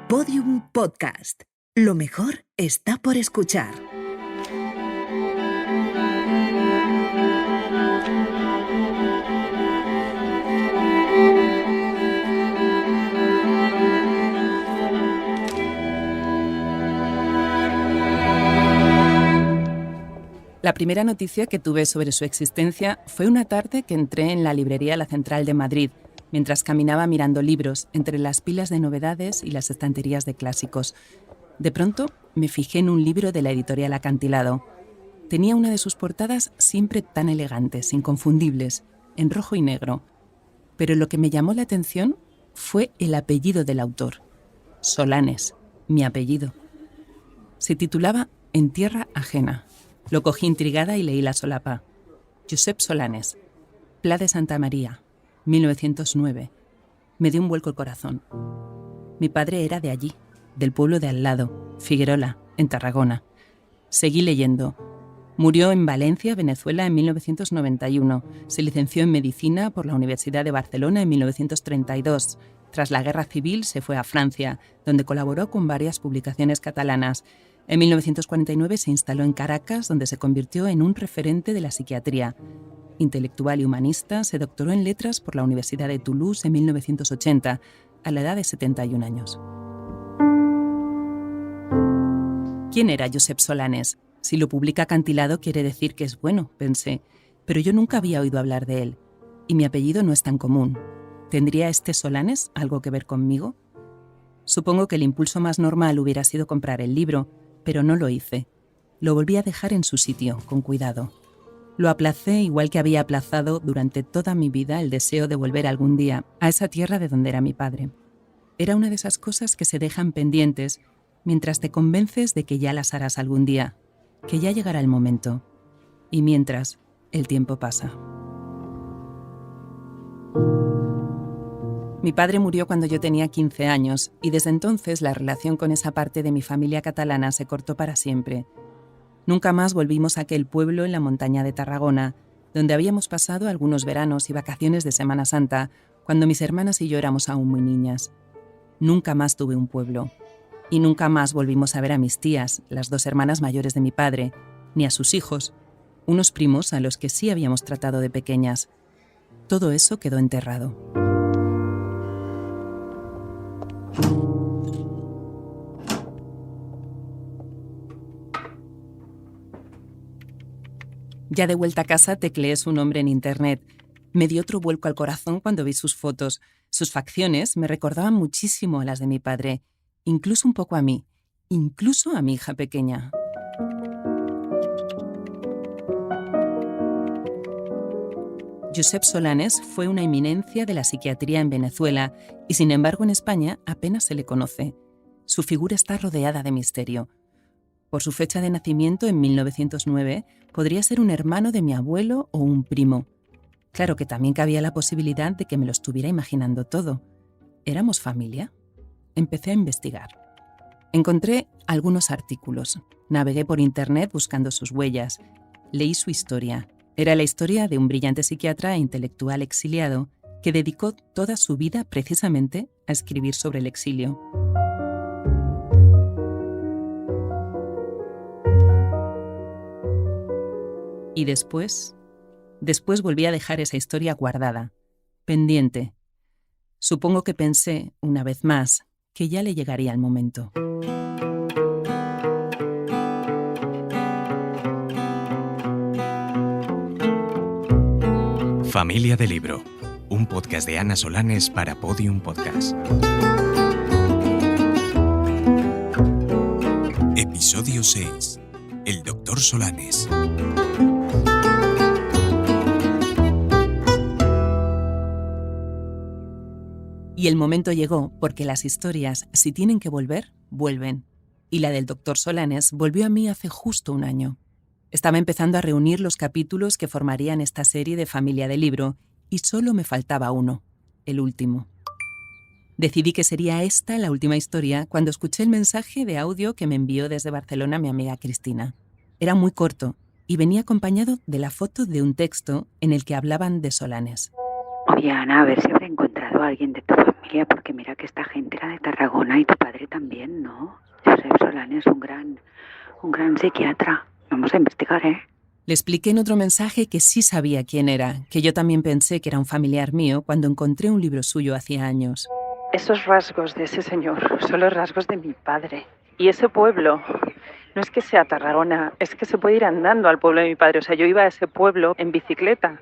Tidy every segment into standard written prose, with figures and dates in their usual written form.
Podium Podcast. Lo mejor está por escuchar. La primera noticia que tuve sobre su existencia fue una tarde que entré en la librería La Central de Madrid, mientras caminaba mirando libros entre las pilas de novedades y las estanterías de clásicos. De pronto me fijé en un libro de la editorial Acantilado. Tenía una de sus portadas siempre tan elegantes, inconfundibles, en rojo y negro. Pero lo que me llamó la atención fue el apellido del autor. Solanes, mi apellido. Se titulaba En tierra ajena. Lo cogí intrigada y leí la solapa. Josep Solanes, Pla de Santa María, 1909. Me dio un vuelco el corazón. Mi padre era de allí, del pueblo de al lado, Figuerola, en Tarragona. Seguí leyendo. Murió en Valencia, Venezuela, en 1991. Se licenció en Medicina por la Universidad de Barcelona en 1932. Tras la Guerra Civil se fue a Francia, donde colaboró con varias publicaciones catalanas. En 1949 se instaló en Caracas, donde se convirtió en un referente de la psiquiatría. Intelectual y humanista, se doctoró en Letras por la Universidad de Toulouse en 1980, a la edad de 71 años. ¿Quién era Josep Solanes? Si lo publica Acantilado quiere decir que es bueno, pensé, pero yo nunca había oído hablar de él. Y mi apellido no es tan común. ¿Tendría este Solanes algo que ver conmigo? Supongo que el impulso más normal hubiera sido comprar el libro, pero no lo hice. Lo volví a dejar en su sitio, con cuidado. Lo aplacé igual que había aplazado durante toda mi vida el deseo de volver algún día a esa tierra de donde era mi padre. Era una de esas cosas que se dejan pendientes mientras te convences de que ya las harás algún día, que ya llegará el momento. Y mientras, el tiempo pasa. Mi padre murió cuando yo tenía 15 años y desde entonces la relación con esa parte de mi familia catalana se cortó para siempre. Nunca más volvimos a aquel pueblo en la montaña de Tarragona, donde habíamos pasado algunos veranos y vacaciones de Semana Santa, cuando mis hermanas y yo éramos aún muy niñas. Nunca más tuve un pueblo. Y nunca más volvimos a ver a mis tías, las dos hermanas mayores de mi padre, ni a sus hijos, unos primos a los que sí habíamos tratado de pequeñas. Todo eso quedó enterrado. Ya de vuelta a casa tecleé su nombre en internet. Me dio otro vuelco al corazón cuando vi sus fotos. Sus facciones me recordaban muchísimo a las de mi padre, incluso un poco a mí, incluso a mi hija pequeña. Josep Solanes fue una eminencia de la psiquiatría en Venezuela y, sin embargo, en España apenas se le conoce. Su figura está rodeada de misterio. Por su fecha de nacimiento, en 1909, podría ser un hermano de mi abuelo o un primo. Claro que también cabía la posibilidad de que me lo estuviera imaginando todo. ¿Éramos familia? Empecé a investigar. Encontré algunos artículos. Navegué por internet buscando sus huellas. Leí su historia. Era la historia de un brillante psiquiatra e intelectual exiliado que dedicó toda su vida precisamente a escribir sobre el exilio. Y después volví a dejar esa historia guardada, pendiente. Supongo que pensé, una vez más, que ya le llegaría el momento. Familia de Libro, un podcast de Ana Solanes para Podium Podcast. Episodio 6. El Dr. Solanes. Y el momento llegó porque las historias, si tienen que volver, vuelven. Y la del Dr. Solanes volvió a mí hace justo un año. Estaba empezando a reunir los capítulos que formarían esta serie de Familia de Libro y solo me faltaba uno, el último. Decidí que sería esta la última historia cuando escuché el mensaje de audio que me envió desde Barcelona mi amiga Cristina. Era muy corto y venía acompañado de la foto de un texto en el que hablaban de Solanes. Oye, Ana, a ver si habré encontrado a alguien de tu familia, porque mira que esta gente era de Tarragona y tu padre también, ¿no? Josep Solanes, un gran psiquiatra. Vamos a investigar, ¿eh? Le expliqué en otro mensaje que sí sabía quién era, que yo también pensé que era un familiar mío cuando encontré un libro suyo hacía años. Esos rasgos de ese señor son los rasgos de mi padre. Y ese pueblo, no es que sea Tarragona, es que se puede ir andando al pueblo de mi padre. O sea, yo iba a ese pueblo en bicicleta.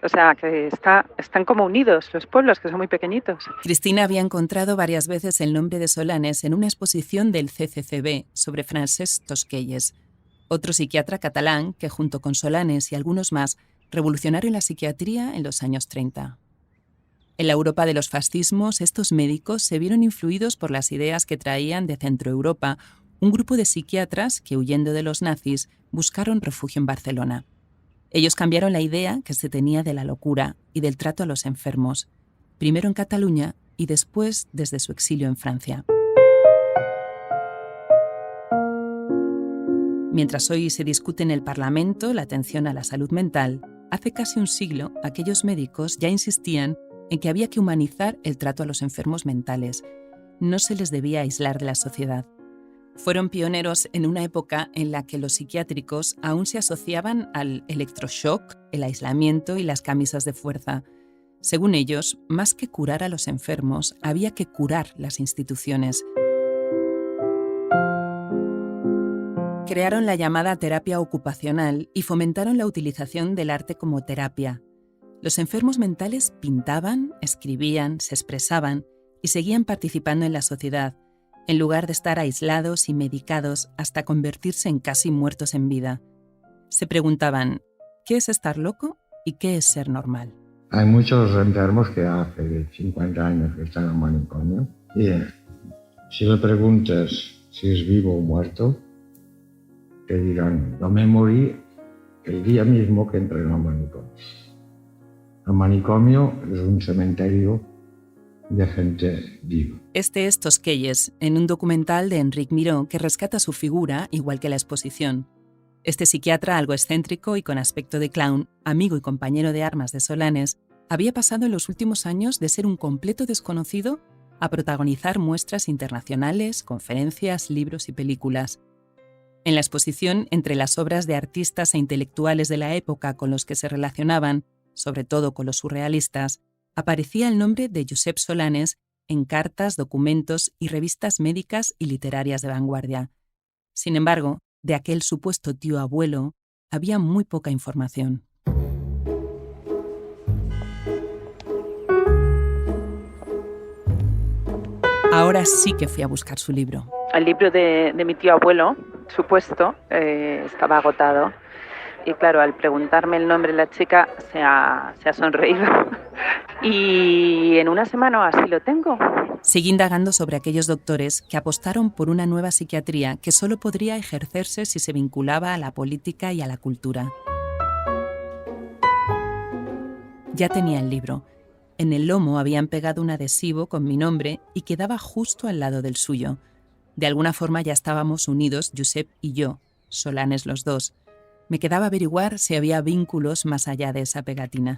O sea, que están como unidos los pueblos, que son muy pequeñitos. Cristina había encontrado varias veces el nombre de Solanes en una exposición del CCCB sobre Francesc Tosquelles, otro psiquiatra catalán que, junto con Solanes y algunos más, revolucionaron la psiquiatría en los años 30. En la Europa de los fascismos, estos médicos se vieron influidos por las ideas que traían de Centroeuropa un grupo de psiquiatras que, huyendo de los nazis, buscaron refugio en Barcelona. Ellos cambiaron la idea que se tenía de la locura y del trato a los enfermos, primero en Cataluña y después desde su exilio en Francia. Mientras hoy se discute en el Parlamento la atención a la salud mental, hace casi un siglo aquellos médicos ya insistían en que había que humanizar el trato a los enfermos mentales. No se les debía aislar de la sociedad. Fueron pioneros en una época en la que los psiquiátricos aún se asociaban al electroshock, el aislamiento y las camisas de fuerza. Según ellos, más que curar a los enfermos, había que curar las instituciones. Crearon la llamada terapia ocupacional y fomentaron la utilización del arte como terapia. Los enfermos mentales pintaban, escribían, se expresaban y seguían participando en la sociedad, en lugar de estar aislados y medicados hasta convertirse en casi muertos en vida. Se preguntaban, ¿qué es estar loco y qué es ser normal? Hay muchos enfermos que hace 50 años que están en manicomio y si le preguntas si es vivo o muerto, te dirán, yo me morí el día mismo que entré en el manicomio. El manicomio es un cementerio de gente viva. Este es Tosquelles, en un documental de Enric Miró que rescata su figura, igual que la exposición. Este psiquiatra algo excéntrico y con aspecto de clown, amigo y compañero de armas de Solanes, había pasado en los últimos años de ser un completo desconocido a protagonizar muestras internacionales, conferencias, libros y películas. En la exposición, entre las obras de artistas e intelectuales de la época con los que se relacionaban, sobre todo con los surrealistas, aparecía el nombre de Josep Solanes en cartas, documentos y revistas médicas y literarias de vanguardia. Sin embargo, de aquel supuesto tío abuelo había muy poca información. Ahora sí que fui a buscar su libro. El libro de mi tío abuelo, supuesto, estaba agotado. Y claro, al preguntarme el nombre de la chica, se ha sonreído. Y en una semana o así lo tengo. Seguí indagando sobre aquellos doctores que apostaron por una nueva psiquiatría que solo podría ejercerse si se vinculaba a la política y a la cultura. Ya tenía el libro. En el lomo habían pegado un adhesivo con mi nombre y quedaba justo al lado del suyo. De alguna forma ya estábamos unidos, Josep y yo, Solanes los dos. Me quedaba averiguar si había vínculos más allá de esa pegatina.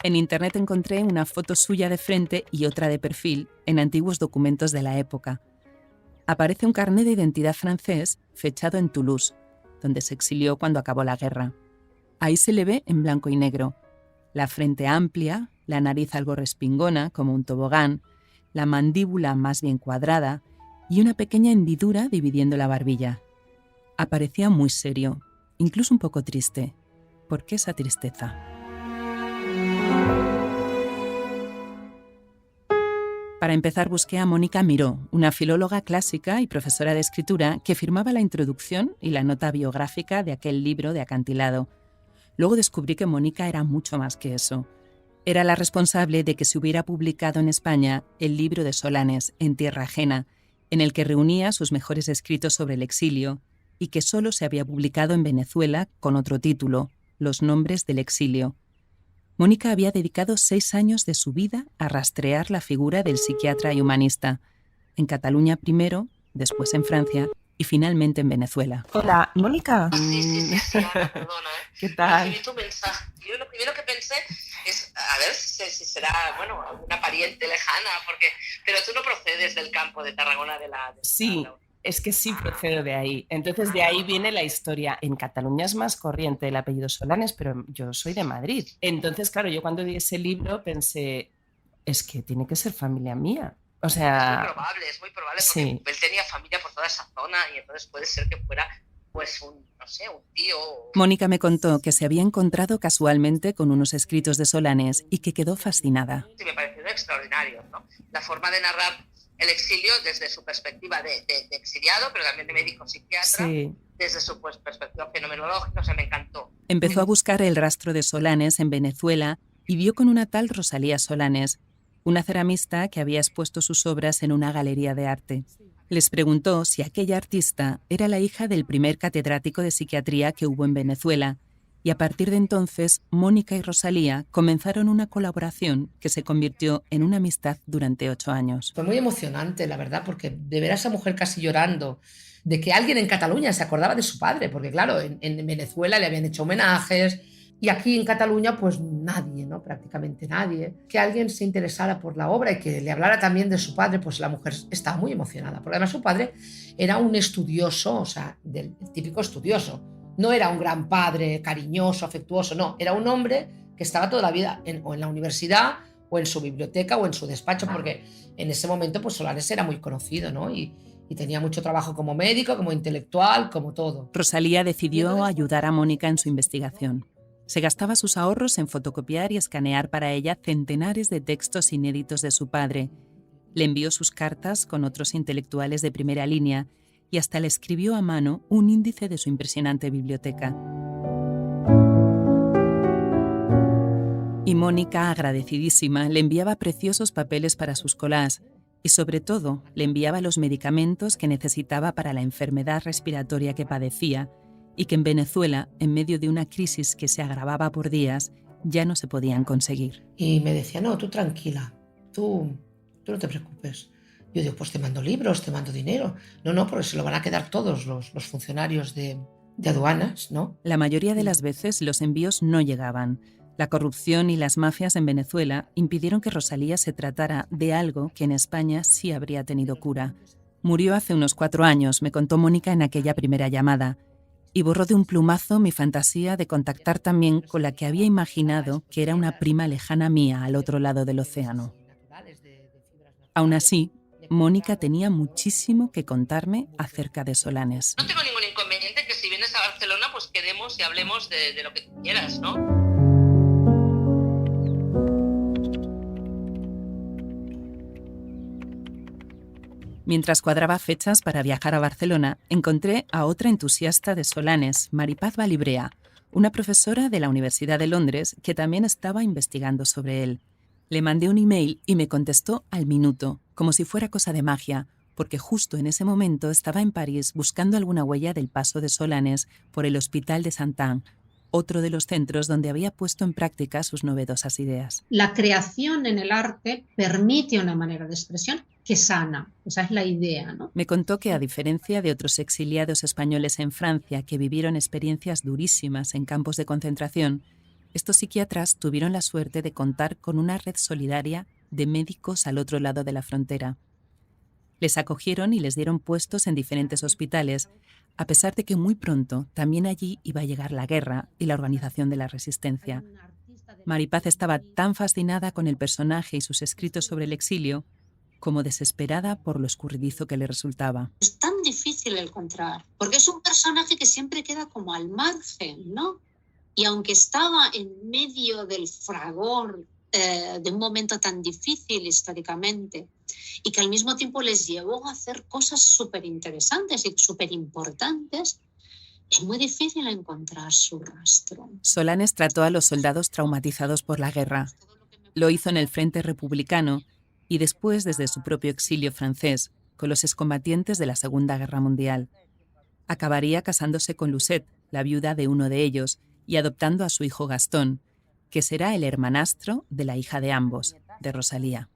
En internet encontré una foto suya de frente y otra de perfil en antiguos documentos de la época. Aparece un carné de identidad francés fechado en Toulouse, donde se exilió cuando acabó la guerra. Ahí se le ve en blanco y negro. La frente amplia, la nariz algo respingona, como un tobogán, la mandíbula más bien cuadrada y una pequeña hendidura dividiendo la barbilla. Aparecía muy serio, incluso un poco triste. ¿Por qué esa tristeza? Para empezar busqué a Mónica Miró, una filóloga clásica y profesora de escritura que firmaba la introducción y la nota biográfica de aquel libro de Acantilado. Luego descubrí que Mónica era mucho más que eso. Era la responsable de que se hubiera publicado en España el libro de Solanes, En tierra ajena, en el que reunía sus mejores escritos sobre el exilio y que solo se había publicado en Venezuela con otro título, Los nombres del exilio. Mónica había dedicado 6 años de su vida a rastrear la figura del psiquiatra y humanista, en Cataluña primero, después en Francia y finalmente en Venezuela. Hola, Mónica. Sí, Ana, perdona. ¿Qué tal? Recibí tu mensaje. Yo lo primero que pensé es, a ver si será, bueno, alguna pariente lejana, pero tú no procedes del campo de Tarragona Sí, es que sí procedo de ahí. Entonces de ahí viene la historia. En Cataluña es más corriente el apellido Solanes, pero yo soy de Madrid. Entonces, claro, yo cuando vi ese libro pensé, es que tiene que ser familia mía. O sea, es muy probable, porque sí. él tenía familia por toda esa zona y entonces puede ser que fuera pues un tío. Mónica me contó que se había encontrado casualmente con unos escritos de Solanes y que quedó fascinada. Sí, me pareció extraordinario, ¿no? La forma de narrar el exilio desde su perspectiva de exiliado, pero también de médico psiquiatra, Sí. Desde su perspectiva fenomenológica, o sea, me encantó. Empezó a buscar el rastro de Solanes en Venezuela y dio con una tal Rosalía Solanes, una ceramista que había expuesto sus obras en una galería de arte. Les preguntó si aquella artista era la hija del primer catedrático de psiquiatría que hubo en Venezuela, y a partir de entonces Mónica y Rosalía comenzaron una colaboración que se convirtió en una amistad durante 8 años. Fue muy emocionante, la verdad, porque de ver a esa mujer casi llorando, de que alguien en Cataluña se acordaba de su padre, porque claro, en Venezuela le habían hecho homenajes, y aquí en Cataluña, pues nadie, ¿no? Prácticamente nadie. Que alguien se interesara por la obra y que le hablara también de su padre, pues la mujer estaba muy emocionada. Porque además su padre era un estudioso, o sea, del típico estudioso. No era un gran padre cariñoso, afectuoso, no. Era un hombre que estaba toda la vida o en la universidad, o en su biblioteca, o en su despacho, porque en ese momento, pues Solanes era muy conocido, ¿no? Y tenía mucho trabajo como médico, como intelectual, como todo. Rosalía decidió ayudar a Mónica en su investigación. Se gastaba sus ahorros en fotocopiar y escanear para ella centenares de textos inéditos de su padre. Le envió sus cartas con otros intelectuales de primera línea y hasta le escribió a mano un índice de su impresionante biblioteca. Y Mónica, agradecidísima, le enviaba preciosos papeles para sus collages y, sobre todo, le enviaba los medicamentos que necesitaba para la enfermedad respiratoria que padecía y que en Venezuela, en medio de una crisis que se agravaba por días, ya no se podían conseguir. Y me decía, no, tú tranquila, tú no te preocupes. Yo digo, pues te mando libros, te mando dinero. No, porque se lo van a quedar todos los funcionarios de aduanas, ¿no? La mayoría de las veces los envíos no llegaban. La corrupción y las mafias en Venezuela impidieron que Rosalía se tratara de algo que en España sí habría tenido cura. Murió hace unos 4 años, me contó Mónica en aquella primera llamada, y borró de un plumazo mi fantasía de contactar también con la que había imaginado que era una prima lejana mía al otro lado del océano. Aún así, Mónica tenía muchísimo que contarme acerca de Solanes. No tengo ningún inconveniente que si vienes a Barcelona, pues quedemos y hablemos de lo que tú quieras, ¿no? Mientras cuadraba fechas para viajar a Barcelona, encontré a otra entusiasta de Solanes, Maripaz Valibrea, una profesora de la Universidad de Londres que también estaba investigando sobre él. Le mandé un email y me contestó al minuto, como si fuera cosa de magia, porque justo en ese momento estaba en París buscando alguna huella del paso de Solanes por el Hospital de Saint-Anne, otro de los centros donde había puesto en práctica sus novedosas ideas. La creación en el arte permite una manera de expresión que sana. Esa es la idea, ¿no? Me contó que, a diferencia de otros exiliados españoles en Francia que vivieron experiencias durísimas en campos de concentración, estos psiquiatras tuvieron la suerte de contar con una red solidaria de médicos al otro lado de la frontera. Les acogieron y les dieron puestos en diferentes hospitales, a pesar de que muy pronto también allí iba a llegar la guerra y la organización de la resistencia. Maripaz estaba tan fascinada con el personaje y sus escritos sobre el exilio como desesperada por lo escurridizo que le resultaba. Es tan difícil encontrar, porque es un personaje que siempre queda como al margen, ¿no? Y aunque estaba en medio del fragor de un momento tan difícil históricamente, y que al mismo tiempo les llevó a hacer cosas súper interesantes y súper importantes, es muy difícil encontrar su rastro. Solanes trató a los soldados traumatizados por la guerra. Lo hizo en el Frente Republicano y después desde su propio exilio francés, con los excombatientes de la Segunda Guerra Mundial. Acabaría casándose con Lucette, la viuda de uno de ellos, y adoptando a su hijo Gastón, que será el hermanastro de la hija de ambos, de Rosalía.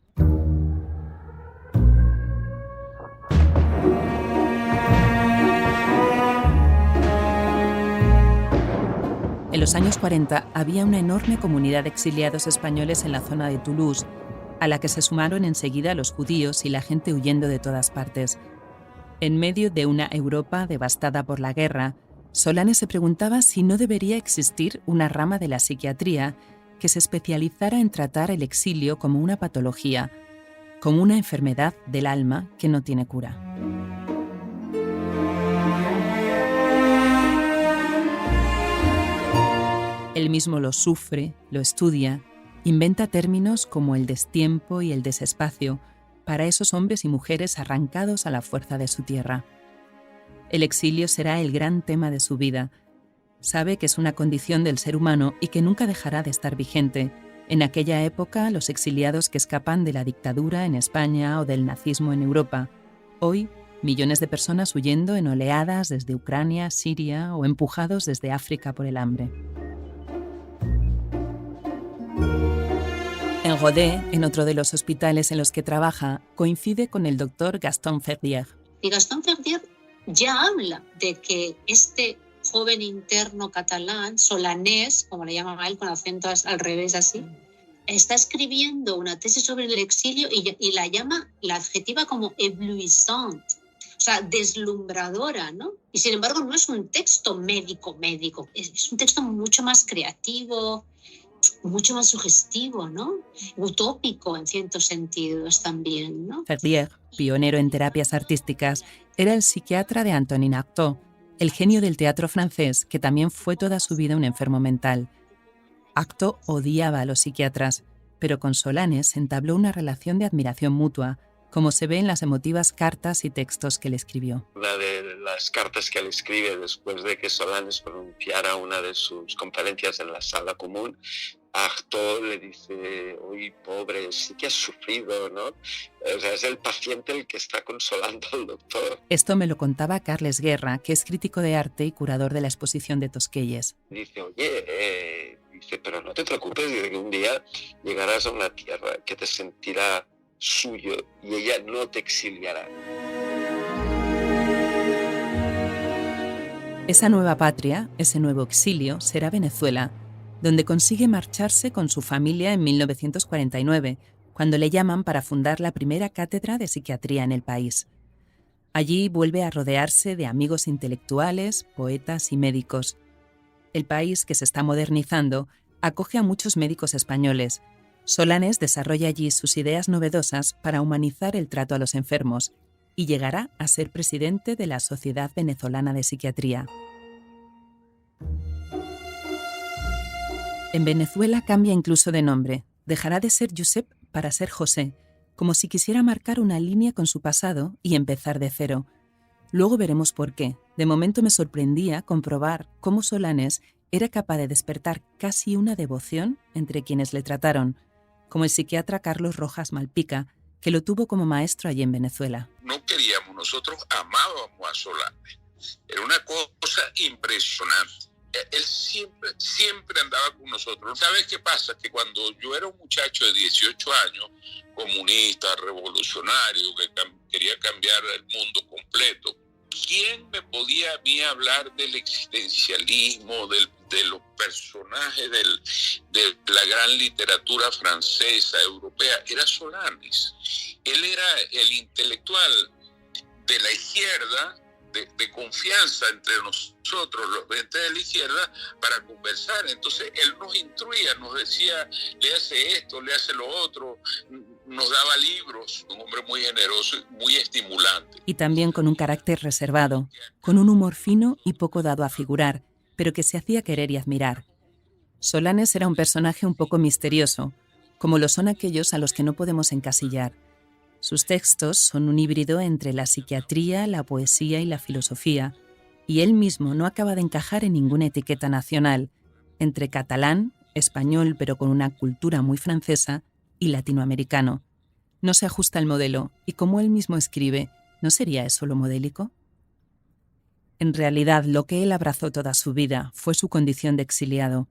los años 40 había una enorme comunidad de exiliados españoles en la zona de Toulouse, a la que se sumaron enseguida los judíos y la gente huyendo de todas partes. En medio de una Europa devastada por la guerra, Solanes se preguntaba si no debería existir una rama de la psiquiatría que se especializara en tratar el exilio como una patología, como una enfermedad del alma que no tiene cura. Él mismo lo sufre, lo estudia, inventa términos como el destiempo y el desespacio para esos hombres y mujeres arrancados a la fuerza de su tierra. El exilio será el gran tema de su vida. Sabe que es una condición del ser humano y que nunca dejará de estar vigente. En aquella época, los exiliados que escapan de la dictadura en España o del nazismo en Europa. Hoy, millones de personas huyendo en oleadas desde Ucrania, Siria o empujados desde África por el hambre. En Rodé, en otro de los hospitales en los que trabaja, coincide con el doctor Gaston Ferdier. Y Gaston Ferdier ya habla de que este joven interno catalán, Solanès, como le llaman a él con acento al revés así, está escribiendo una tesis sobre el exilio y la adjetiva como éblouissante, o sea, deslumbradora, ¿no? Y sin embargo no es un texto médico, es un texto mucho más creativo, mucho más sugestivo, ¿no? Utópico en ciertos sentidos también, ¿no? Ferdier, pionero en terapias artísticas, era el psiquiatra de Antonin Artaud, el genio del teatro francés que también fue toda su vida un enfermo mental. Artaud odiaba a los psiquiatras, pero con Solanes entabló una relación de admiración mutua, como se ve en las emotivas cartas y textos que le escribió. Una de las cartas que él escribe después de que Solanes pronunciara una de sus conferencias en la sala común, Artaud le dice: "Uy, pobre, sí que has sufrido, ¿no?". O sea, es el paciente el que está consolando al doctor. Esto me lo contaba Carles Guerra, que es crítico de arte y curador de la exposición de Tosquelles. Dice: "Oye, pero no te preocupes, dice que un día llegarás a una tierra que te sentirá suyo y ella no te exiliará". Esa nueva patria, ese nuevo exilio, será Venezuela, donde consigue marcharse con su familia en 1949, cuando le llaman para fundar la primera cátedra de psiquiatría en el país. Allí vuelve a rodearse de amigos intelectuales, poetas y médicos. El país, que se está modernizando, acoge a muchos médicos españoles. Solanes desarrolla allí sus ideas novedosas para humanizar el trato a los enfermos y llegará a ser presidente de la Sociedad Venezolana de Psiquiatría. En Venezuela cambia incluso de nombre. Dejará de ser Josep para ser José, como si quisiera marcar una línea con su pasado y empezar de cero. Luego veremos por qué. De momento me sorprendía comprobar cómo Solanes era capaz de despertar casi una devoción entre quienes le trataron, como el psiquiatra Carlos Rojas Malpica, que lo tuvo como maestro allí en Venezuela. No queríamos, nosotros amábamos a Solanes. Era una cosa impresionante. Él siempre andaba con nosotros. ¿Sabes qué pasa? Que cuando yo era un muchacho de 18 años, comunista, revolucionario, que quería cambiar el mundo completo, ¿quién me podía a mí hablar del existencialismo, de los personajes de la gran literatura francesa, europea? Era Solanes. Él era el intelectual de la izquierda, de confianza entre nosotros, los gente de la izquierda, para conversar. Entonces él nos instruía, nos decía: le hace esto, le hace lo otro, nos daba libros. Un hombre muy generoso y muy estimulante. Y también con un carácter reservado, con un humor fino y poco dado a figurar, pero que se hacía querer y admirar. Solanes era un personaje un poco misterioso, como lo son aquellos a los que no podemos encasillar. Sus textos son un híbrido entre la psiquiatría, la poesía y la filosofía, y él mismo no acaba de encajar en ninguna etiqueta nacional, entre catalán, español pero con una cultura muy francesa, y latinoamericano. No se ajusta al modelo, y como él mismo escribe, ¿no sería eso lo modélico? En realidad, lo que él abrazó toda su vida fue su condición de exiliado.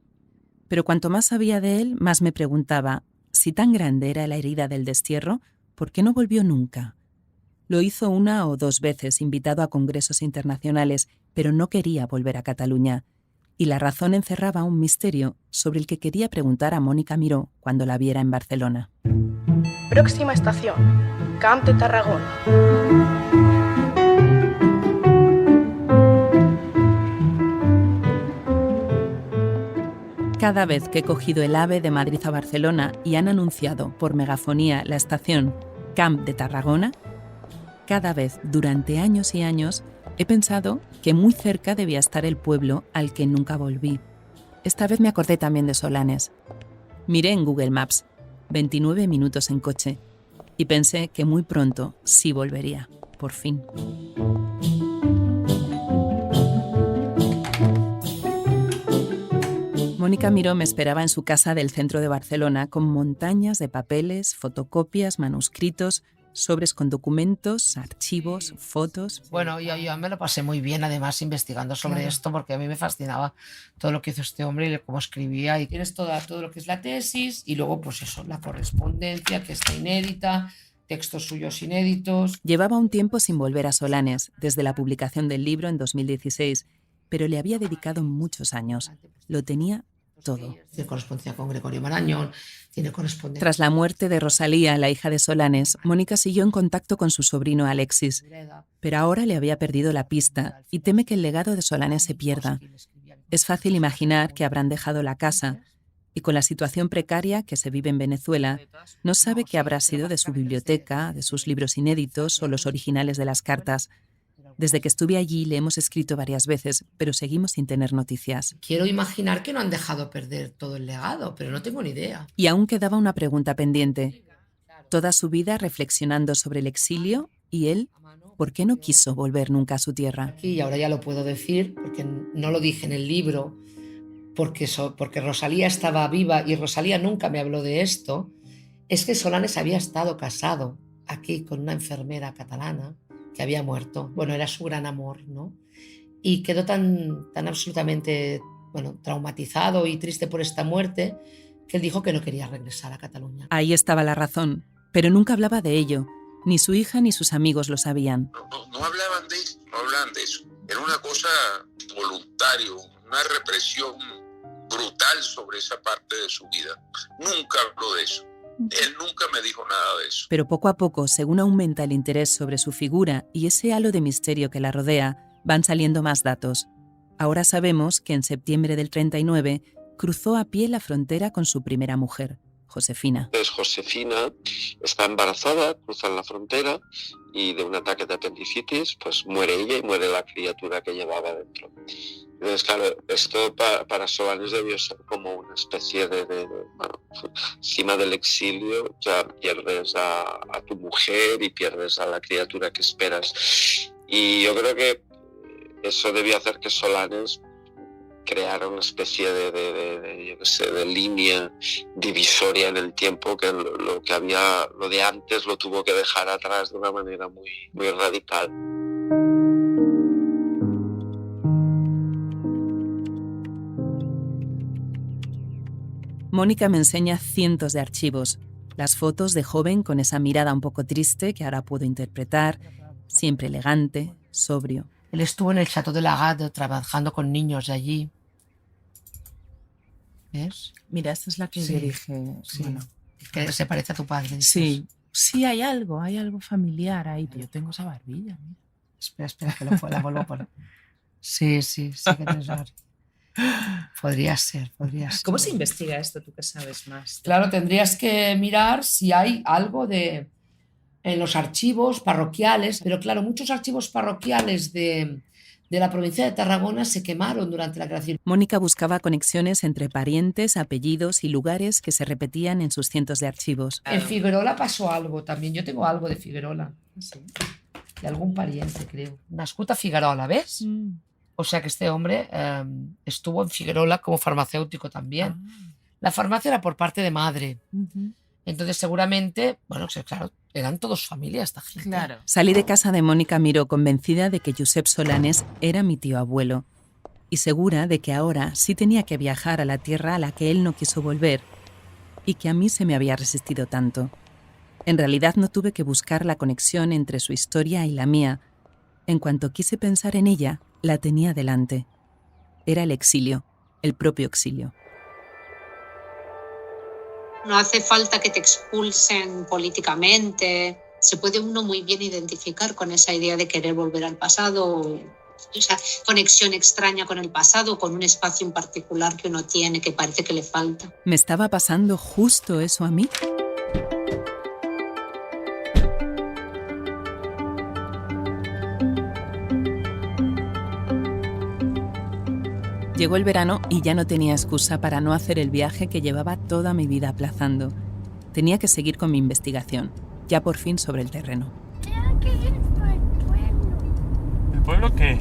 Pero cuanto más sabía de él, más me preguntaba, si tan grande era la herida del destierro, ¿por qué no volvió nunca? Lo hizo 1 o 2 veces, invitado a congresos internacionales, pero no quería volver a Cataluña. y la razón encerraba un misterio sobre el que quería preguntar a Mónica Miró cuando la viera en Barcelona. Próxima estación, Camp de Tarragona. Cada vez que he cogido el AVE de Madrid a Barcelona y han anunciado por megafonía la estación Camp de Tarragona, cada vez durante años y años he pensado que muy cerca debía estar el pueblo al que nunca volví. Esta vez me acordé también de Solanes. Miré en Google Maps, 29 minutos en coche, y pensé que muy pronto sí volvería, por fin. Mónica Miró me esperaba en su casa del centro de Barcelona con montañas de papeles, fotocopias, manuscritos, sobres con documentos, archivos, fotos. Bueno, yo me lo pasé muy bien, además, investigando sobre esto, porque a mí me fascinaba todo lo que hizo este hombre y cómo escribía. Y tienes todo lo que es la tesis y luego, pues eso, la correspondencia que está inédita, textos suyos inéditos. Llevaba un tiempo sin volver a Solanes, desde la publicación del libro en 2016, pero le había dedicado muchos años. Lo tenía todo. Tiene correspondencia con Gregorio Marañón, tiene correspondencia... Tras la muerte de Rosalía, la hija de Solanes, Mónica siguió en contacto con su sobrino Alexis, pero ahora le había perdido la pista y teme que el legado de Solanes se pierda. Es fácil imaginar que habrán dejado la casa y con la situación precaria que se vive en Venezuela, no sabe qué habrá sido de su biblioteca, de sus libros inéditos o los originales de las cartas. Desde que estuve allí le hemos escrito varias veces, pero seguimos sin tener noticias. Quiero imaginar que no han dejado perder todo el legado, pero no tengo ni idea. Y aún quedaba una pregunta pendiente. Toda su vida reflexionando sobre el exilio y él, ¿por qué no quiso volver nunca a su tierra? Y ahora ya lo puedo decir, porque no lo dije en el libro, porque Rosalía estaba viva y Rosalía nunca me habló de esto, es que Solanes había estado casado aquí con una enfermera catalana que había muerto. Bueno, era su gran amor, ¿no? Y quedó tan absolutamente, traumatizado y triste por esta muerte que él dijo que no quería regresar a Cataluña. Ahí estaba la razón, pero nunca hablaba de ello. Ni su hija ni sus amigos lo sabían. No hablaban de eso, no hablaban de eso. Era una cosa voluntaria, una represión brutal sobre esa parte de su vida. Nunca habló de eso. Él nunca me dijo nada de eso. Pero poco a poco, según aumenta el interés sobre su figura y ese halo de misterio que la rodea, van saliendo más datos. Ahora sabemos que en septiembre del 39 cruzó a pie la frontera con su primera mujer, Josefina. Josefina está embarazada, cruzan la frontera y de un ataque de apendicitis, pues muere ella y muere la criatura que llevaba dentro. Entonces, claro, esto para Solanes debió ser como una especie encima del exilio ya pierdes a tu mujer y pierdes a la criatura que esperas. Y yo creo que eso debió hacer que Solanes creara una especie de línea divisoria en el tiempo, que lo de antes lo tuvo que dejar atrás de una manera muy, muy radical. Mónica me enseña cientos de archivos, las fotos de joven con esa mirada un poco triste que ahora puedo interpretar, siempre elegante, sobrio. Él estuvo en el Château de la Garde trabajando con niños de allí. ¿Ves? Mira, esta es la que yo dije. Sí. Bueno. Que se parece a tu padre. Sí, sí, hay algo familiar ahí. Yo tengo esa barbilla. Mira. Espera, que la vuelvo a poner. Sí que tienes razón. Podría ser. ¿Cómo se investiga esto, tú que sabes más? Claro, tendrías que mirar si hay algo en los archivos parroquiales, pero claro, muchos archivos parroquiales de la provincia de Tarragona se quemaron durante la Guerra Civil. Mónica buscaba conexiones entre parientes, apellidos y lugares que se repetían en sus cientos de archivos. En Figuerola pasó algo también, yo tengo algo de Figuerola. ¿Sí? De algún pariente, creo. Nascut a Figuerola, ¿ves? O sea que este hombre estuvo en Figuerola como farmacéutico también. La farmacia era por parte de madre. Entonces seguramente, claro, eran todos familia esta gente. Claro. Salí de casa de Mónica Miró convencida de que Josep Solanes era mi tío abuelo y segura de que ahora sí tenía que viajar a la tierra a la que él no quiso volver y que a mí se me había resistido tanto. En realidad no tuve que buscar la conexión entre su historia y la mía. En cuanto quise pensar en ella, la tenía delante. era el exilio, el propio exilio. No hace falta que te expulsen políticamente. Se puede uno muy bien identificar con esa idea de querer volver al pasado, esa conexión extraña con el pasado, con un espacio en particular que uno tiene que parece que le falta. ¿Me estaba pasando justo eso a mí? Llegó el verano y ya no tenía excusa para no hacer el viaje que llevaba toda mi vida aplazando. Tenía que seguir con mi investigación, ya por fin sobre el terreno. Creo que es el pueblo. ¿El pueblo qué? El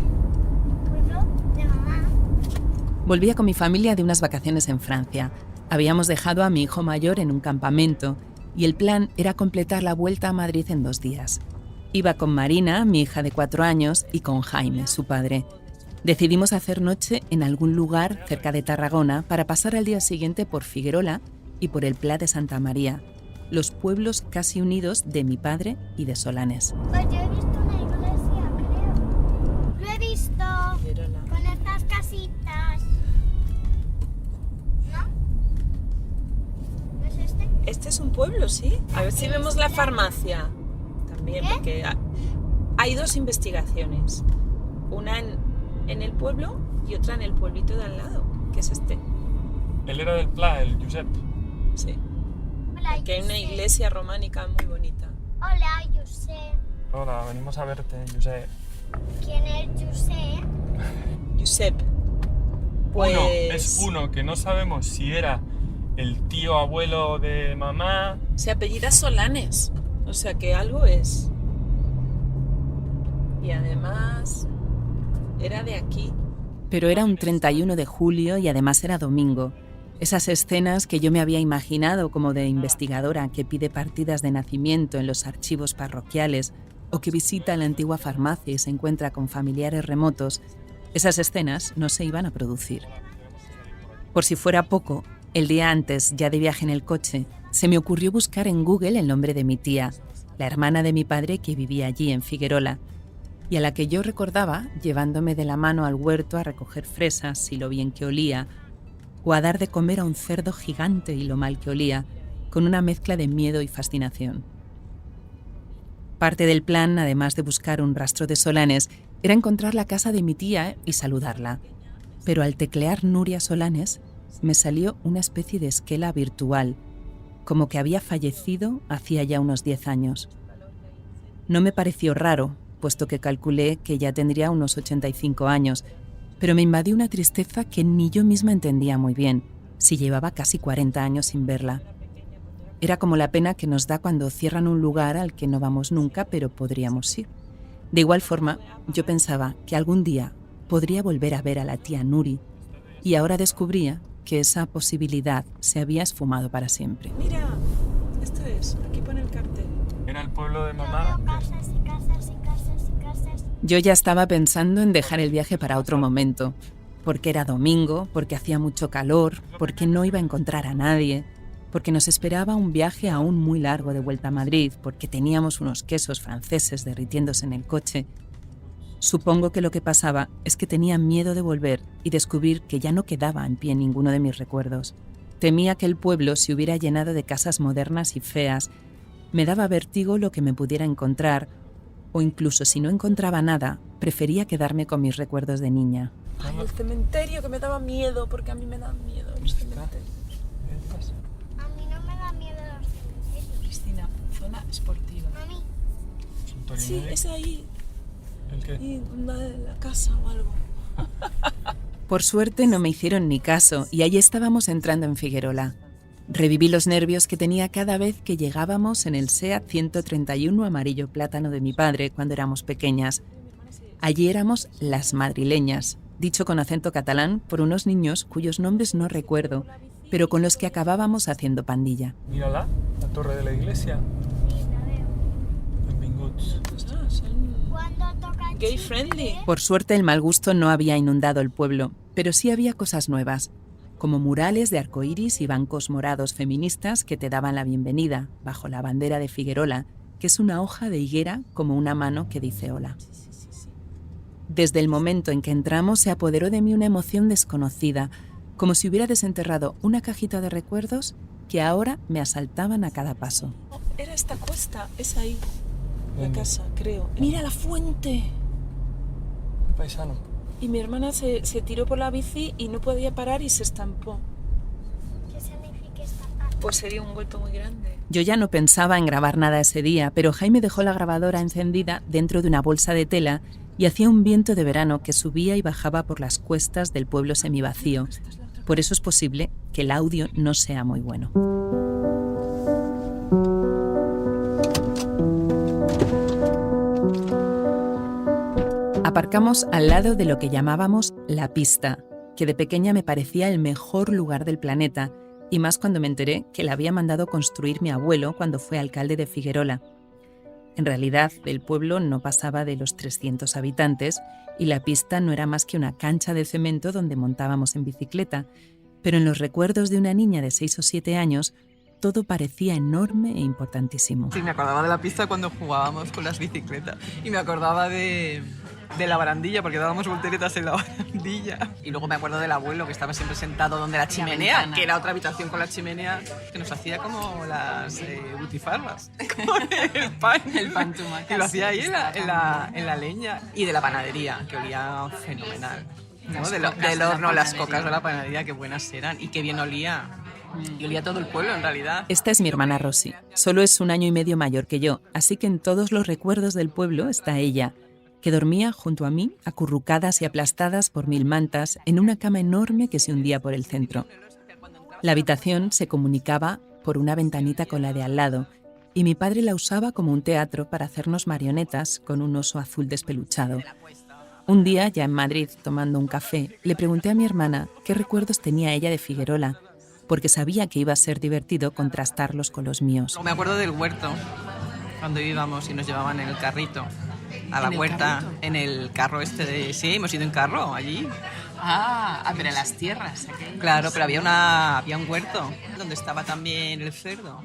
pueblo de mamá. Volvía con mi familia de unas vacaciones en Francia. Habíamos dejado a mi hijo mayor en un campamento y el plan era completar la vuelta a Madrid en 2 días. Iba con Marina, mi hija de 4 años, y con Jaime, su padre. Decidimos hacer noche en algún lugar cerca de Tarragona para pasar al día siguiente por Figuerola y por el Pla de Santa María, los pueblos casi unidos de mi padre y de Solanes. Pues yo he visto una iglesia, creo. Lo he visto con estas casitas. ¿No? ¿No es este? Este es un pueblo, sí. A ver si vemos la farmacia también, porque hay 2 investigaciones. Una en el pueblo y otra en el pueblito de al lado, que es este. Él era del Pla, el Josep. Sí. Hola, Porque hay una Josep. iglesia románica muy bonita. Hola, Josep. Hola, venimos a verte, Josep. ¿Quién es Josep? Josep. Uno, es uno que no sabemos si era el tío abuelo de mamá. Se apellida Solanes, o sea que algo es. Y además era de aquí. Pero era un 31 de julio y además era domingo. Esas escenas que yo me había imaginado como de investigadora que pide partidas de nacimiento en los archivos parroquiales o que visita la antigua farmacia y se encuentra con familiares remotos, esas escenas no se iban a producir. Por si fuera poco, el día antes, ya de viaje en el coche, se me ocurrió buscar en Google el nombre de mi tía, la hermana de mi padre que vivía allí en Figuerola, y a la que yo recordaba llevándome de la mano al huerto a recoger fresas y lo bien que olía, o a dar de comer a un cerdo gigante y lo mal que olía, con una mezcla de miedo y fascinación. Parte del plan, además de buscar un rastro de Solanes, era encontrar la casa de mi tía y saludarla. Pero al teclear Nuria Solanes, me salió una especie de esquela virtual, como que había fallecido hacía ya unos 10 años. No me pareció raro, puesto que calculé que ya tendría unos 85 años, pero me invadió una tristeza que ni yo misma entendía muy bien, si llevaba casi 40 años sin verla. Era como la pena que nos da cuando cierran un lugar al que no vamos nunca, pero podríamos ir. De igual forma, yo pensaba que algún día podría volver a ver a la tía Nuri, y ahora descubría que esa posibilidad se había esfumado para siempre. Mira, esto es, aquí pone el cartel. Era el pueblo de mamá. Casas y casas y casas y casas. Yo ya estaba pensando en dejar el viaje para otro momento, porque era domingo, porque hacía mucho calor, porque no iba a encontrar a nadie, porque nos esperaba un viaje aún muy largo de vuelta a Madrid, porque teníamos unos quesos franceses derritiéndose en el coche. Supongo que lo que pasaba es que tenía miedo de volver y descubrir que ya no quedaba en pie ninguno de mis recuerdos. Temía que el pueblo se hubiera llenado de casas modernas y feas. Me daba vértigo lo que me pudiera encontrar, o incluso si no encontraba nada, prefería quedarme con mis recuerdos de niña. Ay, el cementerio, que me daba miedo, porque a mí me dan miedo los cementerios. A mí no me da miedo los cementerios. Cristina, zona esportiva. Mami. Sí, es ahí. ¿El qué? Y la casa o algo. Por suerte no me hicieron ni caso y ahí estábamos entrando en Figuerola. Reviví los nervios que tenía cada vez que llegábamos en el SEAT 131 amarillo plátano de mi padre cuando éramos pequeñas. Allí éramos las madrileñas, dicho con acento catalán por unos niños cuyos nombres no recuerdo, pero con los que acabábamos haciendo pandilla. Mírala, la torre de la iglesia. Benvinguts. Ah, son gay friendly. Por suerte el mal gusto no había inundado el pueblo, pero sí había cosas nuevas, como murales de arcoíris y bancos morados feministas que te daban la bienvenida bajo la bandera de Figuerola, que es una hoja de higuera como una mano que dice hola. Desde el momento en que entramos se apoderó de mí una emoción desconocida, como si hubiera desenterrado una cajita de recuerdos que ahora me asaltaban a cada paso. Era esta cuesta, es ahí, la casa, creo. ¡Mira la fuente! Un paisano. Y mi hermana se tiró por la bici y no podía parar y se estampó. ¿Qué significa estampar? Pues sería un golpe muy grande. Yo ya no pensaba en grabar nada ese día, pero Jaime dejó la grabadora encendida dentro de una bolsa de tela y hacía un viento de verano que subía y bajaba por las cuestas del pueblo semivacío. Por eso es posible que el audio no sea muy bueno. Aparcamos al lado de lo que llamábamos la pista, que de pequeña me parecía el mejor lugar del planeta, y más cuando me enteré que la había mandado construir mi abuelo cuando fue alcalde de Figuerola. En realidad, el pueblo no pasaba de los 300 habitantes y la pista no era más que una cancha de cemento donde montábamos en bicicleta, pero en los recuerdos de una niña de 6 o 7 años, todo parecía enorme e importantísimo. Sí, me acordaba de la pista cuando jugábamos con las bicicletas y me acordaba de la barandilla, porque dábamos volteretas en la barandilla. Y luego me acuerdo del abuelo que estaba siempre sentado donde la chimenea, que era otra habitación con la chimenea, que nos hacía como las butifarras, con el pan tumaca, que lo hacía ahí en la leña. Y de la panadería, que olía fenomenal, ¿no? Del horno, las cocas de la panadería, qué buenas eran y qué bien olía. Y olía todo el pueblo, en realidad. Esta es mi hermana Rosy. Solo es 1 año y medio mayor que yo, así que en todos los recuerdos del pueblo está ella, que dormía junto a mí, acurrucadas y aplastadas por 1000 mantas, en una cama enorme que se hundía por el centro. La habitación se comunicaba por una ventanita con la de al lado, y mi padre la usaba como un teatro para hacernos marionetas con un oso azul despeluchado. Un día, ya en Madrid, tomando un café, le pregunté a mi hermana qué recuerdos tenía ella de Figuerola, porque sabía que iba a ser divertido contrastarlos con los míos. Me acuerdo del huerto, cuando íbamos y nos llevaban en el carrito a la huerta, en el carro este de... Sí, hemos ido en carro allí. Pero en las tierras. Aquellas. Claro, pero había un huerto donde estaba también el cerdo.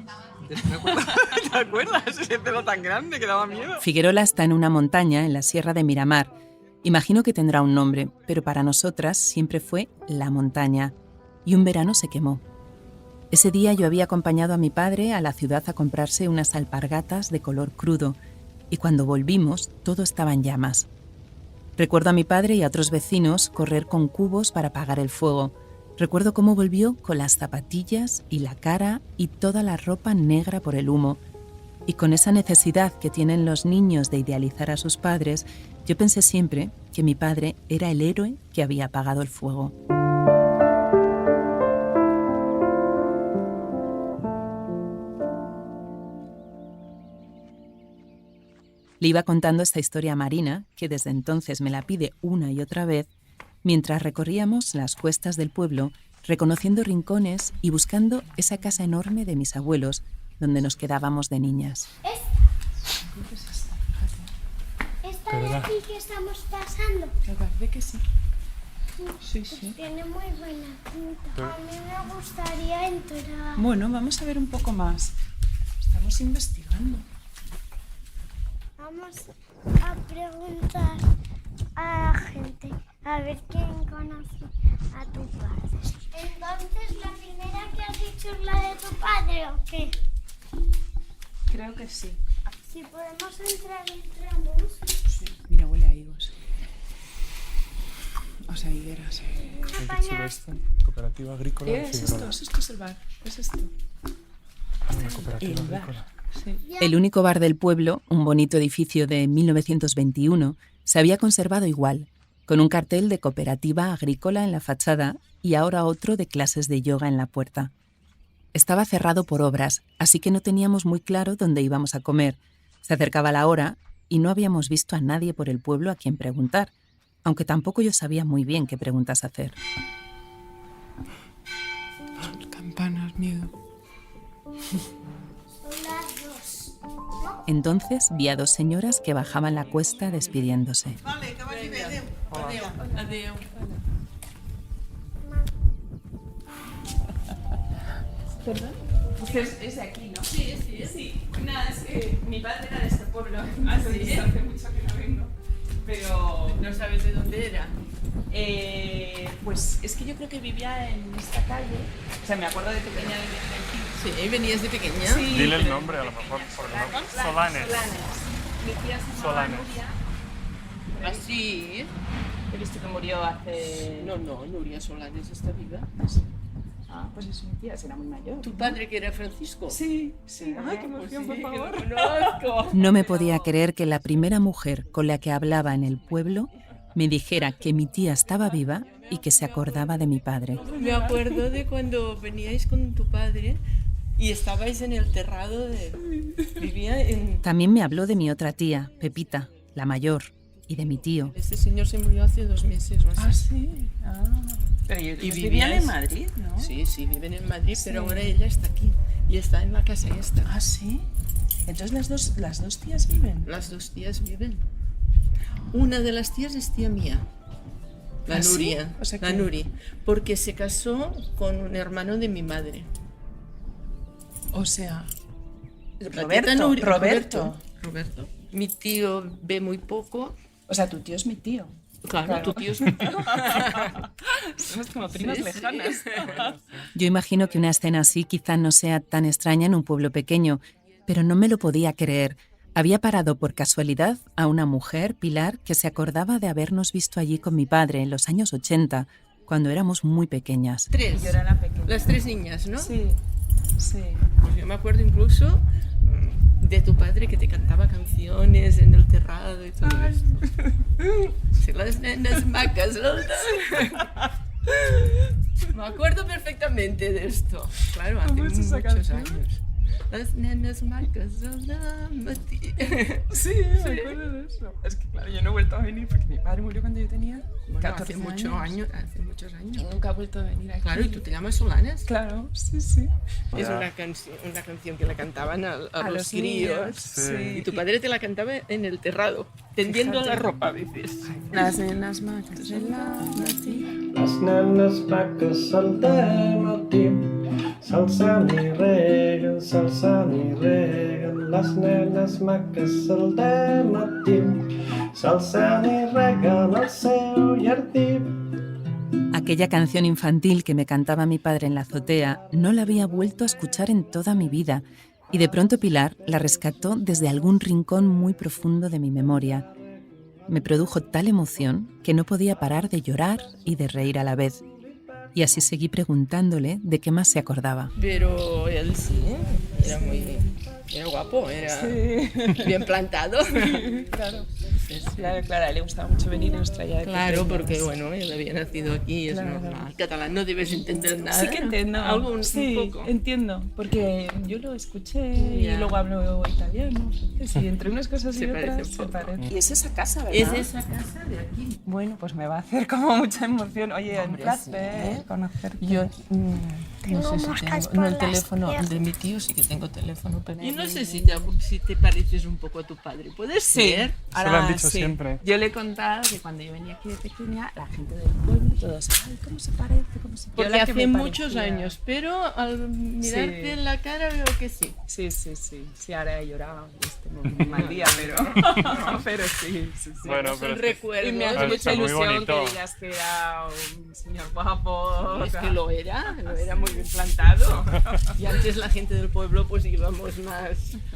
¿Te acuerdas? Ese cerdo tan grande que daba miedo. Figuerola está en una montaña en la Sierra de Miramar. Imagino que tendrá un nombre, pero para nosotras siempre fue La Montaña. Y un verano se quemó. Ese día yo había acompañado a mi padre a la ciudad a comprarse unas alpargatas de color crudo, y cuando volvimos todo estaba en llamas. Recuerdo a mi padre y a otros vecinos correr con cubos para apagar el fuego. Recuerdo cómo volvió con las zapatillas y la cara y toda la ropa negra por el humo. Y con esa necesidad que tienen los niños de idealizar a sus padres, yo pensé siempre que mi padre era el héroe que había apagado el fuego. Le iba contando esta historia a Marina, que desde entonces me la pide una y otra vez, mientras recorríamos las cuestas del pueblo, reconociendo rincones y buscando esa casa enorme de mis abuelos, donde nos quedábamos de niñas. ¿Esta de aquí que estamos pasando? Me parece que sí. Sí. Tiene muy buena pinta. A mí me gustaría entrar. Bueno, vamos a ver un poco más. Estamos investigando. Vamos a preguntar a la gente, a ver quién conoce a tu padre. Entonces, ¿la primera que has dicho es la de tu padre o qué? Creo que sí. Si podemos entrar, entramos. Sí. Mira, huele a higos. O sea, higueras. Cooperativa agrícola de Figuerola. Esto es el bar. Es esto. Una cooperativa agrícola. Sí. El único bar del pueblo, un bonito edificio de 1921, se había conservado igual, con un cartel de cooperativa agrícola en la fachada y ahora otro de clases de yoga en la puerta. Estaba cerrado por obras, así que no teníamos muy claro dónde íbamos a comer. Se acercaba la hora y no habíamos visto a nadie por el pueblo a quien preguntar, aunque tampoco yo sabía muy bien qué preguntas hacer. Campanas, miedo. Entonces vi a 2 señoras que bajaban la cuesta despidiéndose. Vale, que vagi bé, adéu. Adéu. ¿Perdón? Es de aquí, ¿no? Sí. Nada, es que mi padre era de este pueblo. Hace mucho que no vengo. pero ¿No sabes de dónde era? pues es que yo creo que vivía en esta calle. O sea, me acuerdo de pequeña de aquí. Sí, ¿venías de pequeña? Sí. Dile el nombre a lo mejor, porque no. Solanes. Mi tía se llamaba Solanes. Nuria. ¿Ah, sí? He visto que murió hace... No, Nuria Solanes está viva. Ah, pues es mi tía, será muy mayor. ¿Tu padre que era Francisco? Sí, sí. Ay, qué emoción, pues sí, por que favor. lo conozco. No me podía creer que la primera mujer con la que hablaba en el pueblo me dijera que mi tía estaba viva y que se acordaba de mi padre. Me acuerdo de cuando veníais con tu padre y estabais en el terrado de... Vivía en... También me habló de mi otra tía, Pepita, la mayor, y de mi tío. Este señor se murió hace 2 meses o así. Ah, sí. Ah. Pero Y vivían en Madrid, ¿no? Sí, viven en Madrid, Sí. pero ahora ella está aquí y está en la casa esta. Ah, sí. Entonces las dos tías viven. Las 2 tías viven. Una de las tías es tía mía, la ¿Ah, sí? Nuria, O sea la que- Nuri, porque se casó con un hermano de mi madre. O sea, La tita Nuri- Roberto. Roberto. Mi tío ve muy poco. O sea, tu tío es mi tío. Claro, tu tío es mi tío. Somos como primas Sí, sí. lejanas. Yo imagino que una escena así quizá no sea tan extraña en un pueblo pequeño, pero no me lo podía creer. Había parado por casualidad a una mujer, Pilar, que se acordaba de habernos visto allí con mi padre en los años 80, cuando éramos muy pequeñas. 3. Yo era la pequeña. Las 3 niñas, ¿no? Sí, sí. Pues yo me acuerdo incluso de tu padre que te cantaba canciones en el terrado y todo esto. Si las nenas macas soltan. Me acuerdo perfectamente de esto. Claro, hace ¿Cómo es esa muchos canción? años. Las nenas macas soltan. Sí, me acuerdo de eso. Es que claro, yo no he vuelto a venir porque mi padre murió cuando yo tenía 14 hace muchos años. Hace muchos años. Y nunca ha vuelto a venir aquí. Claro, y tú te llamas Solanes. Claro, sí, sí. Es una canción que la cantaban a los críos. niños, sí. Y tu padre te la cantaba en el terrado, tendiendo Fíjate. la ropa a veces. Las nenas macas en la Les nenes maques saltem al tim, s'alçant i reguen, s'alçant i reguen. Les nenes maques saltem al tim, s'alçant i reguen el seu jardí. Aquella canción infantil que me cantaba mi padre en la azotea no la había vuelto a escuchar en toda mi vida y de pronto Pilar la rescató desde algún rincón muy profundo de mi memoria. Me produjo tal emoción que no podía parar de llorar y de reír a la vez. Y así seguí preguntándole de qué más se acordaba. Pero él sí, era guapo, era bien plantado. Claro. Claro, a él le gustaba mucho venir y nos traía de Claro, pequeños. porque bueno, él había nacido aquí, es Claro. normal. Catalán no debes entender nada. Sí que entiendo. Algo un sí, poco. entiendo. Porque yo lo escuché Ya. y luego hablo italiano. Sí, entre unas cosas y Se otras parece un se poco. parece. Y es esa casa, ¿verdad? Es esa casa de aquí. Bueno, pues me va a hacer como mucha emoción. Oye, Hombre, un placer sí. conocerte. Yo Tengo no sé si moscas tengo, por no el las teléfono, el de piernas. mi tío sí que tengo teléfono, pero yo no Pero- sé si te pareces un poco a tu padre. ¿Puedes Sí, ser? Eso lo han dicho siempre. Yo le he contado que cuando yo venía aquí de pequeña, la gente del pueblo, todos, ay, ¿cómo se parece? ¿Cómo se Porque Yo la que hace me muchos parecía- años, pero al mirarte Sí. en la cara veo que sí. Sí, sí, sí. Sí, ahora he llorado. Tengo un mal día, pero, pero sí, sí, sí. Bueno, Son pero es que- recuerdos. Y me Claro, hace mucha está muy ilusión bonito. que digas que era un señor guapo. Es o sea. que lo era muy bien plantado. Y antes la gente del pueblo pues íbamos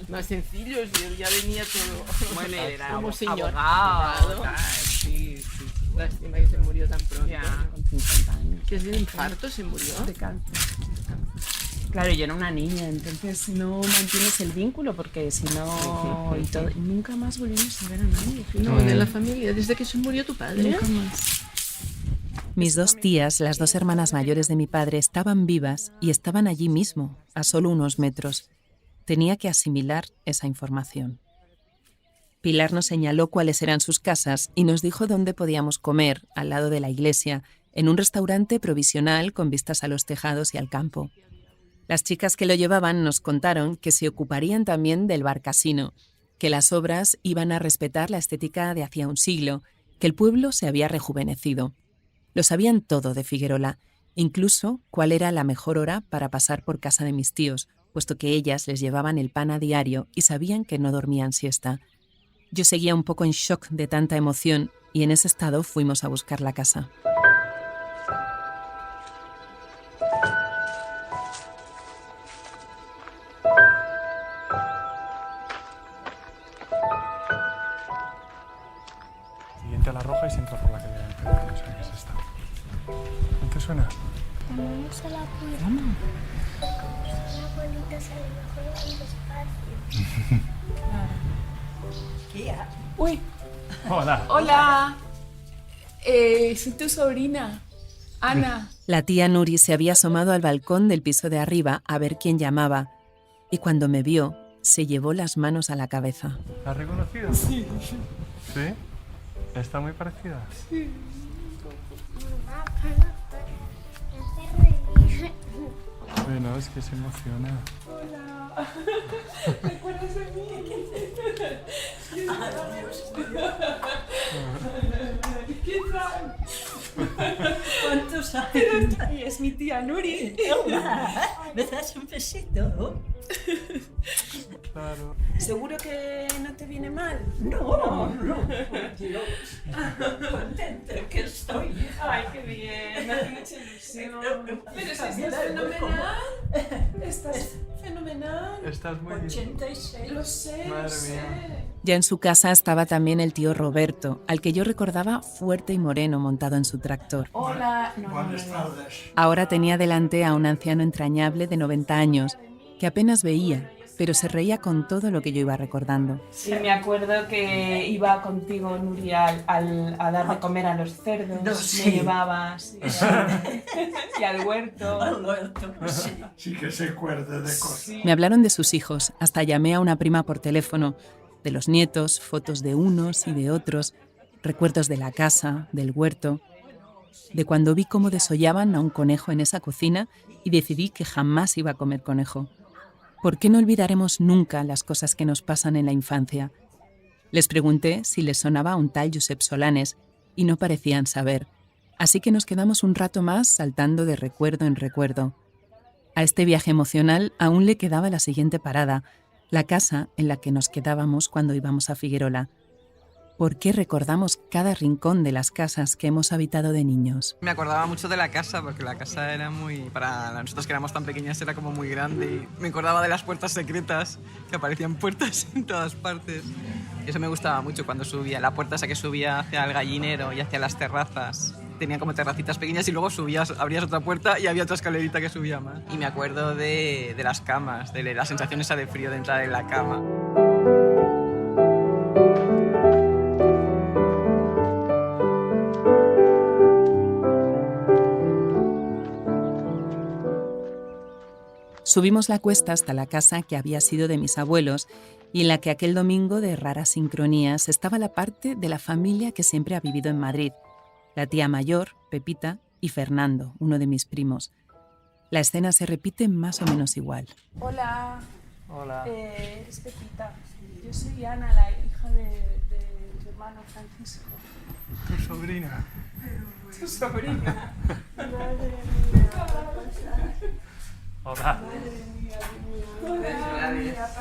más sencillos y él ya venía todo Bueno, era como señor. abogado, tal, sí, sí, sí. Lástima que se murió tan pronto. Ya, con 50 años. Que es de infarto se murió. De cáncer. Claro, yo era una niña, entonces no mantienes el vínculo porque si no y todo, y nunca más volvimos a ver a nadie. No, de la familia, desde que se murió tu padre. Nunca más. Mis 2 tías, las 2 hermanas mayores de mi padre, estaban vivas y estaban allí mismo, a solo unos metros. Tenía que asimilar esa información. Pilar nos señaló cuáles eran sus casas y nos dijo dónde podíamos comer, al lado de la iglesia, en un restaurante provisional con vistas a los tejados y al campo. Las chicas que lo llevaban nos contaron que se ocuparían también del bar casino, que las obras iban a respetar la estética de hacía un siglo, que el pueblo se había rejuvenecido. Lo sabían todo de Figuerola, incluso cuál era la mejor hora para pasar por casa de mis tíos, puesto que ellas les llevaban el pan a diario y sabían que no dormían siesta. Yo seguía un poco en shock de tanta emoción y en ese estado fuimos a buscar la casa. Siguiente a la roja y se entra por la calle de enfrente. O sea, que es esta. ¿No te suena? Como no se la cuida. Una bolita sale mejor en despacio. Claro. Uy. Hola. Hola. Soy tu sobrina, Ana. La tía Nuri se había asomado al balcón del piso de arriba a ver quién llamaba y cuando me vio se llevó las manos a la cabeza. ¿La has reconocido? Sí. ¿Sí? ¿Está muy parecida? Sí. Bueno, es que se emociona. Hola. ¿Te acuerdas de mí? ¿Qué tal? ¿Cuántos años? Y es mi tía Nuri. ¿Me das un besito? Claro. ¿Seguro que no te viene mal? No, por Dios. Contenta que estoy. Ay, qué bien, me hace mucha ilusión. Pero si estás fenomenal. Estás fenomenal. Estás muy bien. 86. Lo sé, Madre lo sé. mía. Ya en su casa estaba también el tío Roberto, al que yo recordaba fuerte y moreno montado en su tractor. Hola. Buenas tardes. Ahora tenía delante a un anciano entrañable de 90 años, que apenas veía, pero se reía con todo lo que yo iba recordando. Sí, me acuerdo que iba contigo, Nuria, a dar de comer a los cerdos. No, sí. Me llevabas. Y al huerto. Al huerto, sí. Sí que se acuerda de cosas. Sí. Me hablaron de sus hijos, hasta llamé a una prima por teléfono, de los nietos, fotos de unos y de otros, recuerdos de la casa, del huerto, de cuando vi cómo desollaban a un conejo en esa cocina y decidí que jamás iba a comer conejo. ¿Por qué no olvidaremos nunca las cosas que nos pasan en la infancia? Les pregunté si les sonaba a un tal Josep Solanes y no parecían saber, así que nos quedamos un rato más saltando de recuerdo en recuerdo. A este viaje emocional aún le quedaba la siguiente parada, la casa en la que nos quedábamos cuando íbamos a Figuerola. ¿Por qué recordamos cada rincón de las casas que hemos habitado de niños? Me acordaba mucho de la casa, porque la casa era muy... Para nosotros que éramos tan pequeñas era como muy grande. Y me acordaba de las puertas secretas, que aparecían puertas en todas partes. Y eso me gustaba mucho cuando subía. La puerta esa que subía hacia el gallinero y hacia las terrazas. Tenía como terracitas pequeñas y luego subías, abrías otra puerta y había otra escalerita que subía más. Y me acuerdo de las camas, de la sensación esa de frío de entrar en la cama. Subimos la cuesta hasta la casa que había sido de mis abuelos y en la que aquel domingo de raras sincronías estaba la parte de la familia que siempre ha vivido en Madrid, la tía mayor, Pepita, y Fernando, uno de mis primos. La escena se repite más o menos igual. Hola. Hola. Es Pepita. Yo soy Ana, la hija de tu hermano Francisco. Tu sobrina. Tu sobrina. Madre mía. Hola.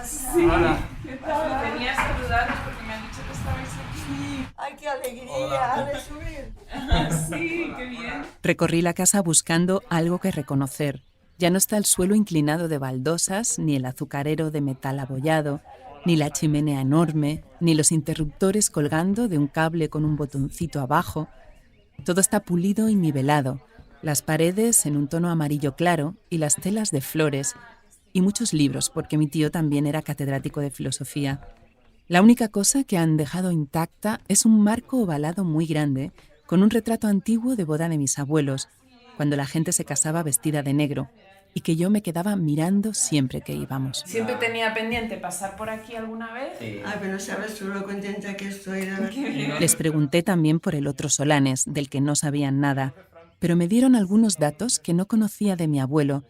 Sí. Hola. ¿Qué tal? Venía a saludaros porque me han dicho que estabais aquí. ¡Ay, qué alegría de subir! Sí, qué bien. Recorrí la casa buscando algo que reconocer. Ya no está el suelo inclinado de baldosas, ni el azucarero de metal abollado, ni la chimenea enorme, ni los interruptores colgando de un cable con un botoncito abajo. Todo está pulido y nivelado. Las paredes en un tono amarillo claro y las telas de flores y muchos libros, porque mi tío también era catedrático de filosofía. La única cosa que han dejado intacta es un marco ovalado muy grande con un retrato antiguo de boda de mis abuelos, cuando la gente se casaba vestida de negro y que yo me quedaba mirando siempre que íbamos. Siempre tenía pendiente pasar por aquí alguna vez. Ay, pero sabes tú lo contenta que estoy de ver. Les pregunté también por el otro Solanes, del que no sabían nada, pero me dieron algunos datos que no conocía de mi abuelo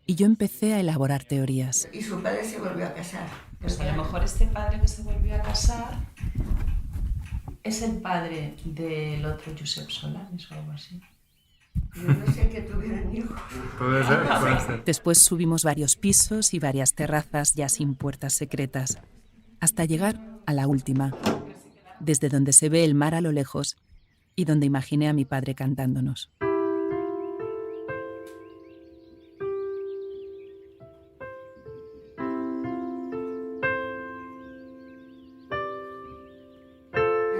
y yo empecé a elaborar teorías. Y su padre se volvió a casar. Pues que a lo mejor este padre que se volvió a casar es el padre del otro Josep Solanes o algo así. Yo no sé que tuvieran hijos. Puede ser, puede ser. Después subimos varios pisos y varias terrazas ya sin puertas secretas, hasta llegar a la última, desde donde se ve el mar a lo lejos y donde imaginé a mi padre cantándonos.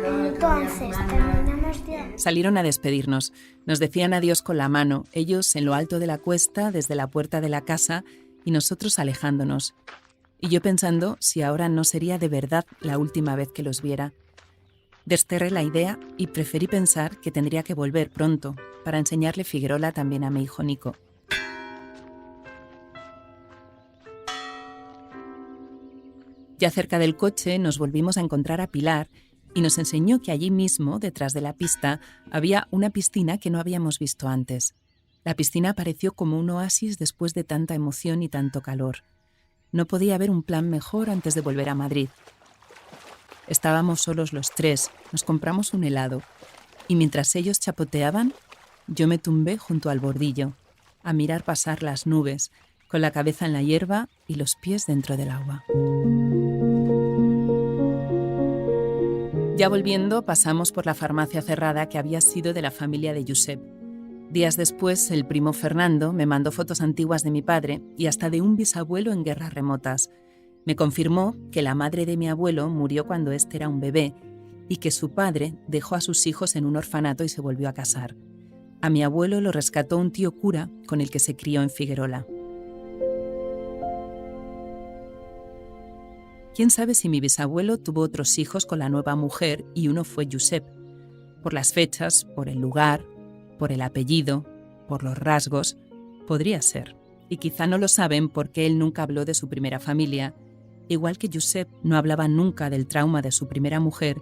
Entonces, terminamos de... Salieron a despedirnos. Nos decían adiós con la mano, ellos en lo alto de la cuesta, desde la puerta de la casa, y nosotros alejándonos. Y yo pensando si ahora no sería de verdad la última vez que los viera. Desterré la idea y preferí pensar que tendría que volver pronto para enseñarle Figuerola también a mi hijo Nico. Ya cerca del coche nos volvimos a encontrar a Pilar y nos enseñó que allí mismo, detrás de la pista, había una piscina que no habíamos visto antes. La piscina apareció como un oasis después de tanta emoción y tanto calor. No podía haber un plan mejor antes de volver a Madrid. Estábamos solos los tres, nos compramos un helado y mientras ellos chapoteaban, yo me tumbé junto al bordillo, a mirar pasar las nubes, con la cabeza en la hierba y los pies dentro del agua. Ya volviendo, pasamos por la farmacia cerrada que había sido de la familia de Josep. Días después, el primo Fernando me mandó fotos antiguas de mi padre y hasta de un bisabuelo en guerras remotas. Me confirmó que la madre de mi abuelo murió cuando éste era un bebé y que su padre dejó a sus hijos en un orfanato y se volvió a casar. A mi abuelo lo rescató un tío cura con el que se crió en Figuerola. ¿Quién sabe si mi bisabuelo tuvo otros hijos con la nueva mujer y uno fue Josep? Por las fechas, por el lugar, por el apellido, por los rasgos, podría ser. Y quizá no lo saben porque él nunca habló de su primera familia, igual que Josep no hablaba nunca del trauma de su primera mujer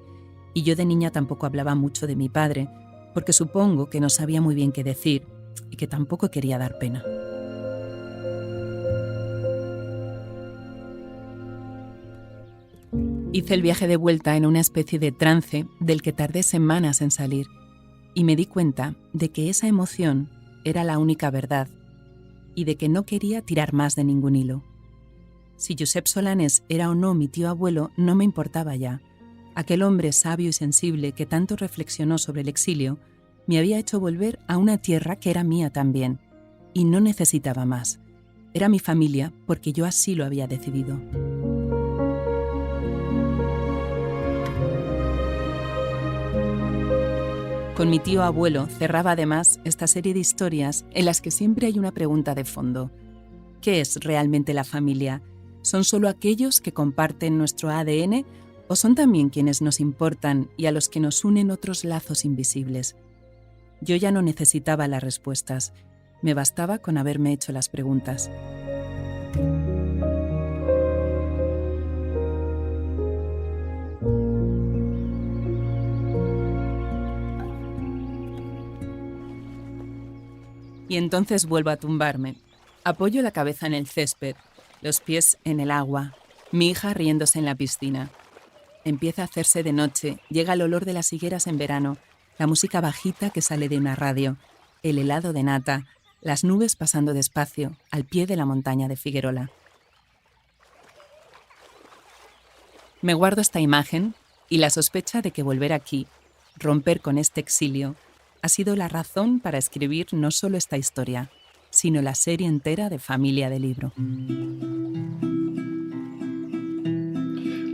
y yo de niña tampoco hablaba mucho de mi padre, porque supongo que no sabía muy bien qué decir y que tampoco quería dar pena. Hice el viaje de vuelta en una especie de trance del que tardé semanas en salir y me di cuenta de que esa emoción era la única verdad y de que no quería tirar más de ningún hilo. Si Josep Solanes era o no mi tío abuelo no me importaba ya. Aquel hombre sabio y sensible que tanto reflexionó sobre el exilio me había hecho volver a una tierra que era mía también y no necesitaba más. Era mi familia porque yo así lo había decidido. Con mi tío abuelo cerraba además esta serie de historias en las que siempre hay una pregunta de fondo. ¿Qué es realmente la familia? ¿Son solo aquellos que comparten nuestro ADN o son también quienes nos importan y a los que nos unen otros lazos invisibles? Yo ya no necesitaba las respuestas, me bastaba con haberme hecho las preguntas. Y entonces vuelvo a tumbarme. Apoyo la cabeza en el césped, los pies en el agua, mi hija riéndose en la piscina. Empieza a hacerse de noche, llega el olor de las higueras en verano, la música bajita que sale de una radio, el helado de nata, las nubes pasando despacio, al pie de la montaña de Figuerola. Me guardo esta imagen y la sospecha de que volver aquí, romper con este exilio, ha sido la razón para escribir no solo esta historia, sino la serie entera de Familia de Libro.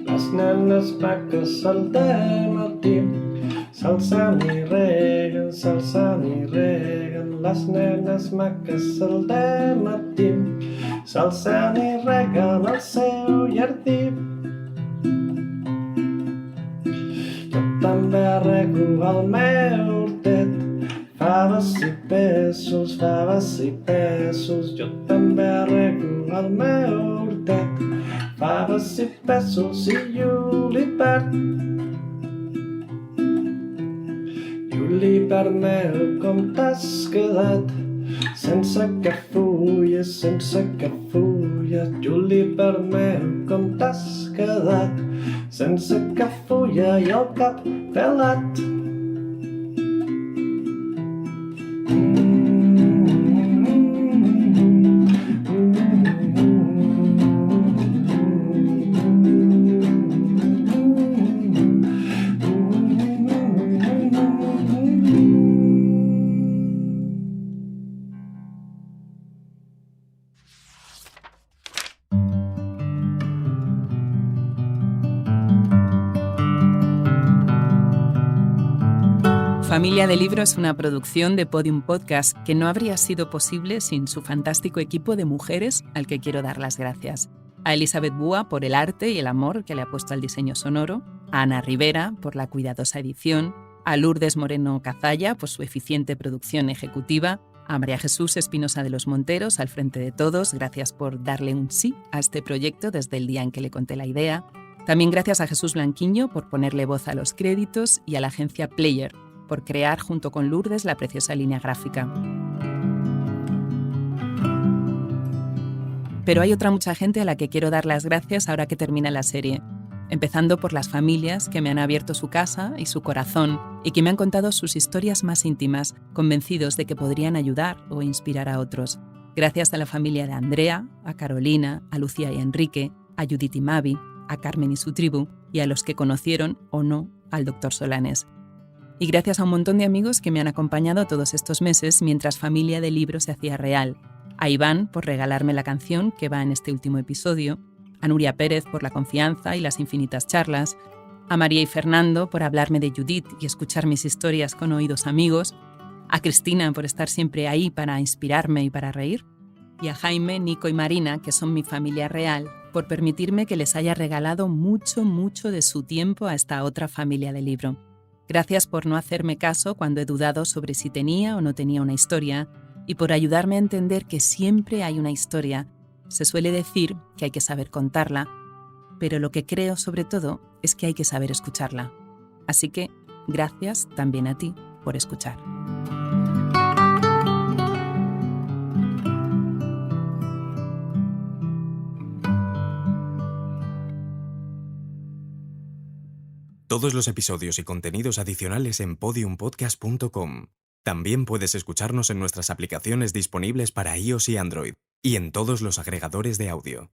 Les nenes maques al dematí s'alçant i reguen, les nenes maques al dematí s'alçant i reguen el seu jardí. Jo també rego el meu hortet, faves i pèsols, jo també rego el meu hortet, faves i pèsols i julivert. Julivert meu, com t'has quedat? Sense cap fulles, julivert meu, com t'has quedat? Sense cap fulla i el cap pelat. Familia de Libro es una producción de Podium Podcast que no habría sido posible sin su fantástico equipo de mujeres al que quiero dar las gracias. A Elizabeth Búa por el arte y el amor que le ha puesto al diseño sonoro, a Ana Rivera por la cuidadosa edición, a Lourdes Moreno Cazalla por su eficiente producción ejecutiva, a María Jesús Espinosa de los Monteros al frente de todos, gracias por darle un sí a este proyecto desde el día en que le conté la idea. También gracias a Jesús Blanquiño por ponerle voz a los créditos y a la agencia Player por crear junto con Lourdes la preciosa línea gráfica. Pero hay otra mucha gente a la que quiero dar las gracias ahora que termina la serie, empezando por las familias que me han abierto su casa y su corazón y que me han contado sus historias más íntimas, convencidos de que podrían ayudar o inspirar a otros. Gracias a la familia de Andrea, a Carolina, a Lucía y Enrique, a Judith y Mavi, a Carmen y su tribu y a los que conocieron o no al Dr. Solanes. Y gracias a un montón de amigos que me han acompañado todos estos meses mientras Familia de Libro se hacía real. A Iván por regalarme la canción que va en este último episodio, a Nuria Pérez por la confianza y las infinitas charlas, a María y Fernando por hablarme de Judith y escuchar mis historias con oídos amigos, a Cristina por estar siempre ahí para inspirarme y para reír, y a Jaime, Nico y Marina, que son mi familia real, por permitirme que les haya regalado mucho de su tiempo a esta otra familia de Libro. Gracias por no hacerme caso cuando he dudado sobre si tenía o no tenía una historia y por ayudarme a entender que siempre hay una historia. Se suele decir que hay que saber contarla, pero lo que creo sobre todo es que hay que saber escucharla. Así que gracias también a ti por escuchar. Todos los episodios y contenidos adicionales en podiumpodcast.com. También puedes escucharnos en nuestras aplicaciones disponibles para iOS y Android, y en todos los agregadores de audio.